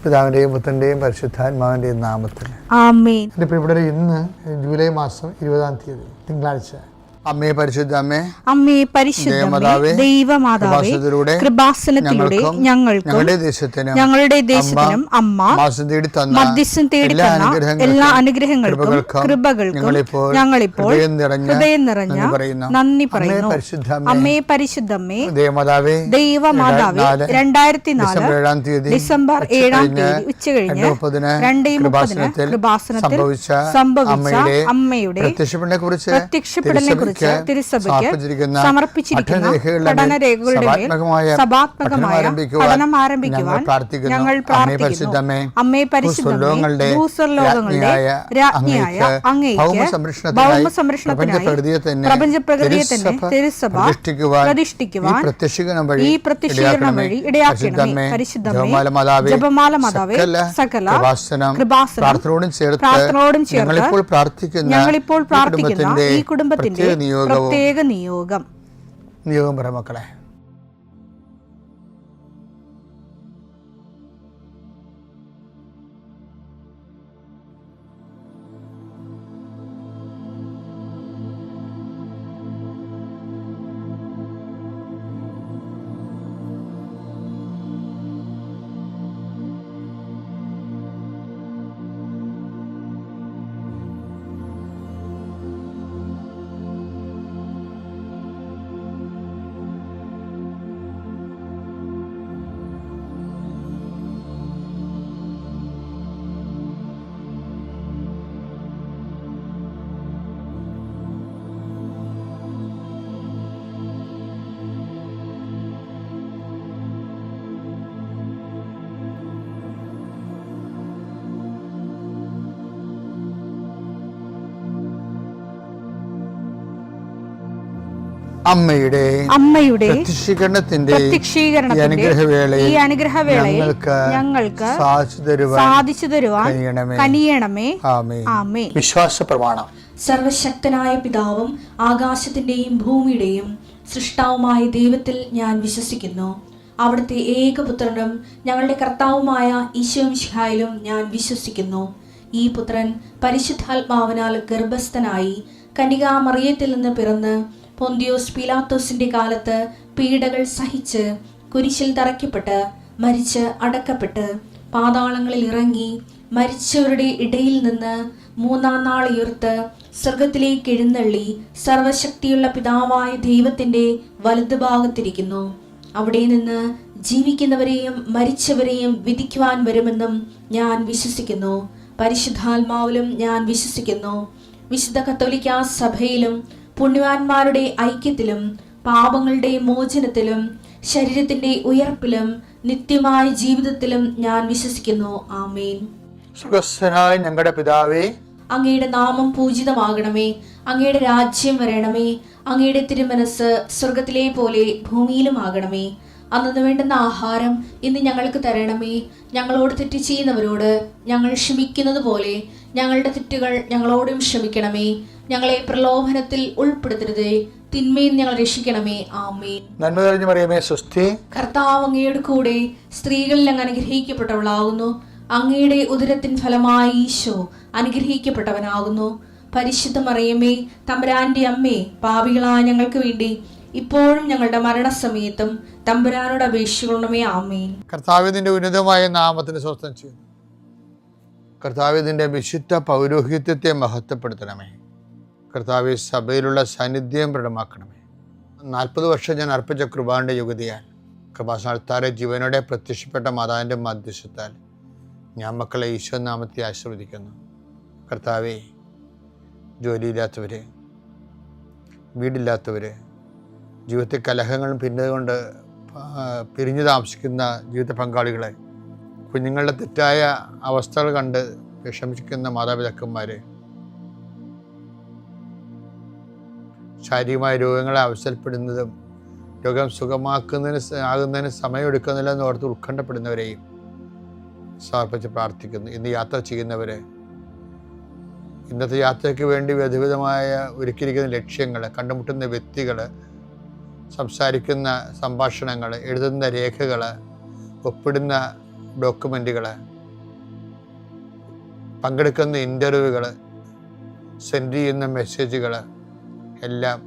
പിതാവിൻ്റെയും പുത്രൻ്റെയും പരിശുദ്ധാത്മാവിൻ്റെയും നാമത്തിൽ ആമേൻ. എൻ്റെ പ്രിയപ്പെട്ടവരെ, ഇന്ന് ജൂലൈ മാസം 20-ാം തീയതി തിങ്കളാഴ്ച. അമ്മേ പരിശുദ്ധ അമ്മേ, അമ്മേ പരിശുദ്ധമേ, ദൈവമാതാവേ, കൃപാസനത്തിലൂടെ ഞങ്ങൾക്കും ഞങ്ങളുടെ ദേശത്തിനും അമ്മ മധ്യസ്ഥം തേടി തന്ന എല്ലാ അനുഗ്രഹങ്ങൾക്കും കൃപകൾക്കും ഞങ്ങളിപ്പോൾ ഹൃദയം നിറഞ്ഞ നന്ദി പറയുന്നു. അമ്മേ പരിശുദ്ധമേ, ദൈവമാതാവേ, 2004 ഡിസംബർ 7-ാം തീയതി ഉച്ചകഴിഞ്ഞ് 2:30 കൃപാസനത്തിൽ സംഭവിച്ച അമ്മയുടെ പ്രത്യക്ഷപ്പെടലിനെ കുറിച്ച് തിരുസഭയ്ക്ക് സമർപ്പിച്ചിരിക്കുന്ന പഠനരേഖകളുടെ മേൽ സഭാത്മകമായ പഠനം ആരംഭിക്കുവാൻ ഞങ്ങൾ പ്രാർത്ഥിക്കുന്നു. അമ്മേ പരിശുദ്ധമേ, ഭൂസ്വർലോകങ്ങളുടെ രാജ്ഞിയായ അങ്ങേയ്ക്ക് ഭൗമസംരക്ഷണത്തിനായി പ്രപഞ്ചപ്രകൃതിയെ തന്നെ തിരുസഭ പ്രതിഷ്ഠിക്കുവാൻ ഈ പ്രത്യക്ഷീകരണം വഴി ഇടയാക്കണമേ. പരിശുദ്ധമേ, ജപമാല മാതാവേ, സകല കൃപാസനം പ്രാർത്ഥനയോടും ചേർത്ത് ഞങ്ങളിപ്പോൾ പ്രാർത്ഥിക്കുന്ന ഈ കുടുംബത്തിന്റെ പ്രത്യേക നിയോഗം പറ മക്കളെ. അമ്മയുടെ പ്രത്യക്ഷീകരണത്തിന്റെ ഈ അനുഗ്രഹവേളയിൽ ഞങ്ങൾക്ക് സാധിച്ചു തരുവാൻ കനിയണമേ. ആമേൻ. വിശ്വാസ പ്രമാണം. സർവശക്തനായ പിതാവും ആകാശത്തിന്റെയും ഭൂമിയുടെയും സൃഷ്ടാവുമായ ദൈവത്തിൽ ഞാൻ വിശ്വസിക്കുന്നു. അവിടുത്തെ ഏകപുത്രനും ഞങ്ങളുടെ കർത്താവുമായ ഈശോ മിശിഹായിലും ഞാൻ വിശ്വസിക്കുന്നു. ഈ പുത്രൻ പരിശുദ്ധാത്മാവിനാൽ ഗർഭസ്ഥനായി കന്യകാമറിയത്തിൽ നിന്ന് പിറന്ന് പൊന്തിയോസ് പീലാത്തോസിന്റെ കാലത്ത് പീഡകൾ സഹിച്ച് കുരിശിൽ തറയ്ക്കപ്പെട്ട് മരിച്ച് അടക്കപ്പെട്ട് പാതാളങ്ങളിൽ ഇറങ്ങി മരിച്ചവരുടെ ഇടയിൽ നിന്ന് 3-ാം നാൾ ഉയർത്ത് സ്വർഗത്തിലേക്ക് എഴുന്നള്ളി സർവശക്തിയുള്ള പിതാവായ ദൈവത്തിന്റെ വലതുഭാഗത്തിരിക്കുന്നു. അവിടെ നിന്ന് ജീവിക്കുന്നവരെയും മരിച്ചവരെയും വിധിക്കുവാൻ വരുമെന്നും ഞാൻ വിശ്വസിക്കുന്നു. പരിശുദ്ധാത്മാവിലും ഞാൻ വിശ്വസിക്കുന്നു. വിശുദ്ധ കത്തോലിക്കാ സഭയിലും പുണ്യവാന്മാരുടെ ഐക്യത്തിലും പാപങ്ങളുടെ മോചനത്തിലും ശരീരത്തിന്റെ ഉയർപ്പിലും നിത്യമായ ജീവിതത്തിലും ഞാൻ വിശ്വസിക്കുന്നു. ആമേൻ. സുഖസ്ഥനായ ഞങ്ങളുടെ പിതാവേ, അങ്ങയുടെ നാമം പൂജിതമാകണമേ. അങ്ങയുടെ രാജ്യം വരണമേ. അങ്ങയുടെ തിരുമനസ് സ്വർഗത്തിലെ പോലെ ഭൂമിയിലും ആകണമേ. അന്നു വേണ്ടുന്ന ആഹാരം ഇന്ന് ഞങ്ങൾക്ക് തരണമേ. ഞങ്ങളോട് തെറ്റ് ചെയ്യുന്നവരോട് ഞങ്ങൾ ക്ഷമിക്കുന്നത് പോലെ ഞങ്ങളുടെ തെറ്റുകൾ ഞങ്ങളോടും ക്ഷമിക്കണമേ. ഞങ്ങളെ പ്രലോഭനത്തിൽ ഉൾപ്പെടുത്തരുതേ, തിന്മയിൽ ഞങ്ങൾ രക്ഷിക്കണമേ. ആമേൻ. നന്മ നിറഞ്ഞ മറിയമേ, സ്വസ്തി. കർത്താവ് അങ്ങയുടെ കൂടെ സ്ത്രീകളിൽ അങ്ങ് അനുഗ്രഹിക്കപ്പെട്ടവളാകുന്നു. അങ്ങയുടെ ഉദരത്തിൻ ഫലമായി ഈശോ അനുഗ്രഹിക്കപ്പെട്ടവനാകുന്നു. പരിശുദ്ധ മറിയമേ, തമ്പുരാന്റെ അമ്മേ, പാപികളായ ഞങ്ങൾക്ക് വേണ്ടി ഇപ്പോഴും ഞങ്ങളുടെ മരണസമയത്തും തമ്പുരാനോട് അപേക്ഷിക്കണമേ. ആമേൻ. കർത്താവിന്റെ ഉന്നതമായ നാമത്തിന് സ്വസ്ഥം ചെയ്യുന്നു. കർത്താവിന്റെ വിശുദ്ധ പൗരോഹിത്യത്തെ മഹത്വപ്പെടുത്തണമേ. കർത്താവ് സഭയിലുള്ള സാന്നിധ്യം പ്രകടമാക്കണമേ. 40 വർഷം ഞാൻ അർപ്പിച്ച കൃപാന്റെ യുഗതിയാൽ കൃപാസനത്താരെ ജീവനോടെ പ്രത്യക്ഷപ്പെട്ട മാതാവിൻ്റെ മധ്യസ്ഥത്താൽ ഞാൻ മക്കളെ ഈശോ നാമത്തെ ആശീർവദിക്കുന്നു. കർത്താവേ, ജോലിയില്ലാത്തവർ, വീടില്ലാത്തവർ, ജീവിതത്തിൽ കലഹങ്ങളും ഭിന്നതകൊണ്ട് പിരിഞ്ഞു താമസിക്കുന്ന ജീവിത പങ്കാളികളെ, കുഞ്ഞുങ്ങളുടെ തെറ്റായ അവസ്ഥകൾ കണ്ട് വിഷമിക്കുന്ന മാതാപിതാക്കന്മാർ, ശാരീരികമായ രോഗങ്ങളെ അവസരപ്പെടുന്നതും രോഗം ആകുന്നതിന് സമയമെടുക്കുന്നില്ല എന്ന് ഓർത്ത് ഉത്കണ്ഠപ്പെടുന്നവരെയും സമർപ്പിച്ച് പ്രാർത്ഥിക്കുന്നു. ഇന്ന് യാത്ര ചെയ്യുന്നവരെ, ഇന്നത്തെ യാത്രയ്ക്ക് വേണ്ടി വിവിധമായ ഒരുക്കിയിരിക്കുന്ന ലക്ഷ്യങ്ങൾ, കണ്ടുമുട്ടുന്ന വ്യക്തികൾ, സംസാരിക്കുന്ന സംഭാഷണങ്ങൾ, എഴുതുന്ന രേഖകൾ, ഒപ്പിടുന്ന ഡോക്യുമെൻറ്റുകൾ, പങ്കെടുക്കുന്ന ഇൻ്റർവ്യൂകൾ, സെൻഡ് ചെയ്യുന്ന മെസ്സേജുകൾ എല്ലാം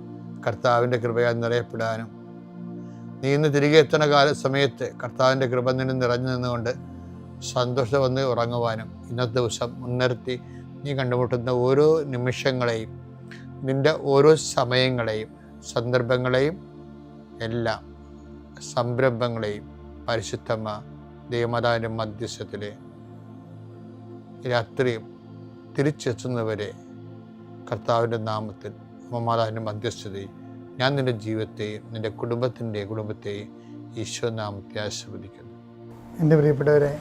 കർത്താവിൻ്റെ കൃപയാൽ നിറയപ്പെടാനും, നീ ഇന്ന് തിരികെ എത്തുന്ന സമയത്ത് കർത്താവിൻ്റെ കൃപ നിന്നെ നിറഞ്ഞു നിന്നുകൊണ്ട് സന്തോഷം വന്ന് ഉറങ്ങുവാനും, ഇന്നത്തെ ദിവസം മുൻനിർത്തി നീ കണ്ടുമുട്ടുന്ന ഓരോ നിമിഷങ്ങളെയും, നിൻ്റെ ഓരോ സമയങ്ങളെയും, സന്ദർഭങ്ങളെയും, എല്ലാ സംരംഭങ്ങളെയും പരിശുദ്ധമ്മ ദൈവമാതാവിൻ്റെ മധ്യസ്ഥത്തിൽ രാത്രിയും തിരിച്ചെത്തുന്നവരെ കർത്താവിൻ്റെ നാമത്തിൽ മാതാവിൻ്റെ മധ്യസ്ഥതയിൽ ഞാൻ നിൻ്റെ ജീവിതത്തെയും നിൻ്റെ കുടുംബത്തെയും ഈശോ നാമത്തെ ആശീർവദിക്കുന്നു. എൻ്റെ പ്രിയപ്പെട്ടവരെ,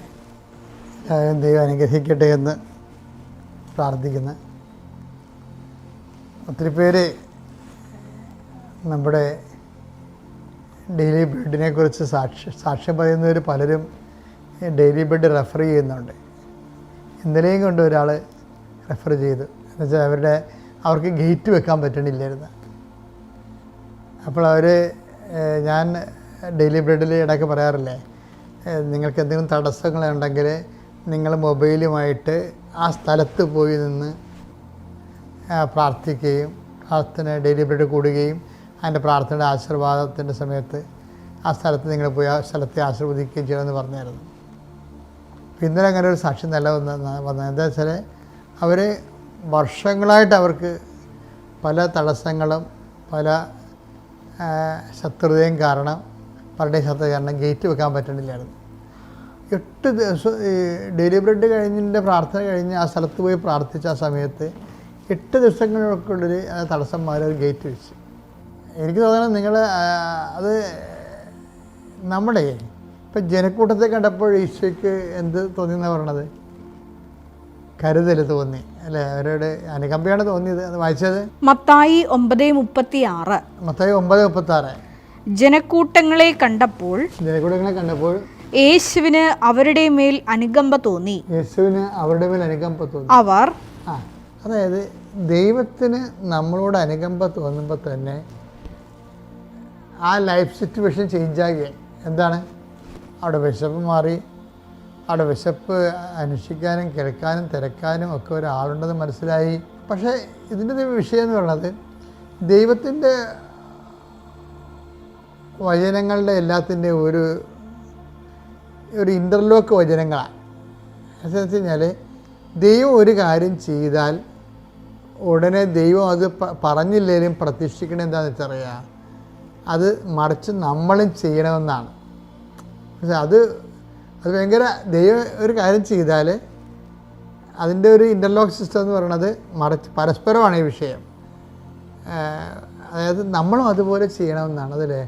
ദൈവം അനുഗ്രഹിക്കട്ടെ എന്ന് പ്രാർത്ഥിക്കുന്നു. ഒത്തിരി പേര് നമ്മുടെ ഡെയിലി ബ്രെഡിനെ കുറിച്ച് സാക്ഷ്യം പറയുന്നവർ പലരും ഡെയിലി ബ്രെഡ് റെഫർ ചെയ്യുന്നുണ്ട്. ഇന്നലെയും കൊണ്ട് ഒരാൾ റെഫർ ചെയ്തു. എന്നുവെച്ചാൽ അവർക്ക് ഗേറ്റ് വെക്കാൻ പറ്റണില്ലായിരുന്നു. അപ്പോൾ ഞാൻ ഡെയിലി ബ്രെഡിൽ ഇടയ്ക്ക് പറയാറില്ലേ, നിങ്ങൾക്ക് എന്തെങ്കിലും തടസ്സങ്ങളുണ്ടെങ്കിൽ നിങ്ങൾ മൊബൈലുമായിട്ട് ആ സ്ഥലത്ത് പോയി നിന്ന് പ്രാർത്ഥിക്കുകയും ഡെയിലി ബ്രെഡ് കൂടുകയും അതിൻ്റെ പ്രാർത്ഥനയുടെ ആശീർവാദത്തിൻ്റെ സമയത്ത് ആ സ്ഥലത്ത് നിങ്ങൾ പോയി ആ സ്ഥലത്തെ ആശീർവദിക്കുകയും ചെയ്യണമെന്ന് പറഞ്ഞായിരുന്നു. ഇന്നലെ അങ്ങനെ ഒരു സാക്ഷ്യം നല്ല വന്നത് എന്താ വെച്ചാൽ, അവർ വർഷങ്ങളായിട്ട് അവർക്ക് പല തടസ്സങ്ങളും പല ശത്രുതയും കാരണം, പലരുടെയും ശത്രുത കാരണം ഗേറ്റ് വെക്കാൻ പറ്റണില്ലായിരുന്നു. 8 ദിവസം ഈ ഡെയിലി ബ്രെഡ് കഴിഞ്ഞതിൻ്റെ പ്രാർത്ഥന കഴിഞ്ഞ് ആ സ്ഥലത്ത് പോയി പ്രാർത്ഥിച്ച ആ സമയത്ത് 8 ദിവസങ്ങൾക്കുള്ളിൽ ആ തടസ്സം മാറി ഒരു ഗേറ്റ് വെച്ച്. എനിക്ക് തോന്നുന്നത് നിങ്ങൾ അത് നമ്മുടെ ഇപ്പം ജനക്കൂട്ടത്തെ കണ്ടപ്പോൾ ഈശോയ്ക്ക് എന്ത് തോന്നിയെന്നാണ് പറയണത്? കരുതൽ തോന്നി അല്ലേ? അവരുടെ അനുകമ്പയാണ് തോന്നിയത്. അത് വായിച്ചത് മത്തായി 9:36. മത്തായി 9:36. ജനക്കൂട്ടങ്ങളെ കണ്ടപ്പോൾ യേശുവിന് അവരുടെ മേൽ അനുകമ്പ തോന്നി. അവർ അതായത് ദൈവത്തിന് നമ്മളോട് അനുകമ്പ തോന്നുമ്പോൾ തന്നെ ആ ലൈഫ് സിറ്റുവേഷൻ ചേഞ്ചാകുകയാണ്. എന്താണ്? അവിടെ വിശപ്പ് മാറി, അവിടെ വിശപ്പ് അന്വേഷിക്കാനും കേൾക്കാനും തിരക്കാനും ഒക്കെ ഒരാളുണ്ടെന്ന് മനസ്സിലായി. പക്ഷേ ഇതിൻ്റെ വിഷയം എന്ന് പറയുന്നത് ദൈവത്തിൻ്റെ വചനങ്ങളുടെ എല്ലാത്തിൻ്റെ ഒരു ഇൻ്റർലോക്ക് വചനങ്ങളാണ്. എന്ന് വെച്ച് കഴിഞ്ഞാൽ ദൈവം ഒരു കാര്യം ചെയ്താൽ ഉടനെ ദൈവം അത് പറഞ്ഞില്ലെങ്കിലും പ്രതീക്ഷിക്കണം. എന്താണെന്ന് വെച്ചറിയാം, അത് മറിച്ച് നമ്മളും ചെയ്യണമെന്നാണ്. പക്ഷേ അത് ഭയങ്കര ദൈവം ഒരു കാര്യം ചെയ്താൽ അതിൻ്റെ ഒരു ഇൻ്റർലോക്ക് സിസ്റ്റം എന്ന് പറയുന്നത് മറിച്ച് പരസ്പരമാണ് ഈ വിഷയം. അതായത് നമ്മളും അതുപോലെ ചെയ്യണമെന്നാണ്. അതിലെ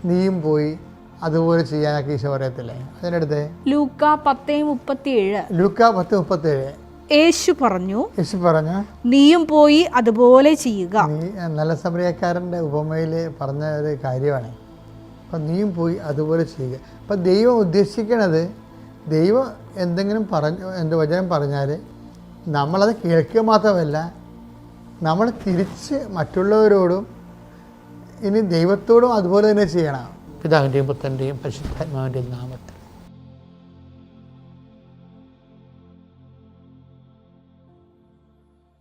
നീയും പോയി അതുപോലെ ചെയ്യാനൊക്കെ ഈശോ പറയത്തില്ലേ? അതിനടുത്ത് ലൂക്ക 10:37 യേശു പറഞ്ഞു നീയും പോയി അതുപോലെ ചെയ്യുക. നല്ല സമരിയക്കാരൻ്റെ ഉപമയിൽ പറഞ്ഞ ഒരു കാര്യമാണ്. അപ്പം നീയും പോയി അതുപോലെ ചെയ്യുക. അപ്പം ദൈവം ഉദ്ദേശിക്കണത്, ദൈവം എന്തെങ്കിലും എന്ത് വചനം പറഞ്ഞാൽ നമ്മളത് കേൾക്കുക മാത്രമല്ല, നമ്മൾ തിരിച്ച് മറ്റുള്ളവരോടും ഇനി ദൈവത്തോടും അതുപോലെ തന്നെ ചെയ്യണം. പിതാവിൻ്റെയും പുത്രൻ്റെയും പരിശുദ്ധാത്മാവിൻ്റെയും നാമത്തിൽ.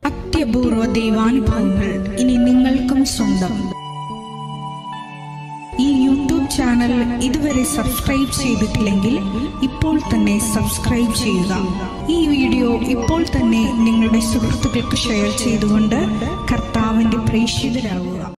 അത്യപൂർവ ദൈവാനുഭവങ്ങൾ ഇനി നിങ്ങൾക്കും സ്വന്തം. ഈ യൂട്യൂബ് ചാനൽ ഇതുവരെ സബ്സ്ക്രൈബ് ചെയ്തിട്ടില്ലെങ്കിൽ ഇപ്പോൾ തന്നെ സബ്സ്ക്രൈബ് ചെയ്യുക. ഈ വീഡിയോ ഇപ്പോൾ തന്നെ നിങ്ങളുടെ സുഹൃത്തുക്കൾക്ക് ഷെയർ ചെയ്തുകൊണ്ട് കർത്താവിൻ്റെ പ്രേക്ഷിതരാകുക.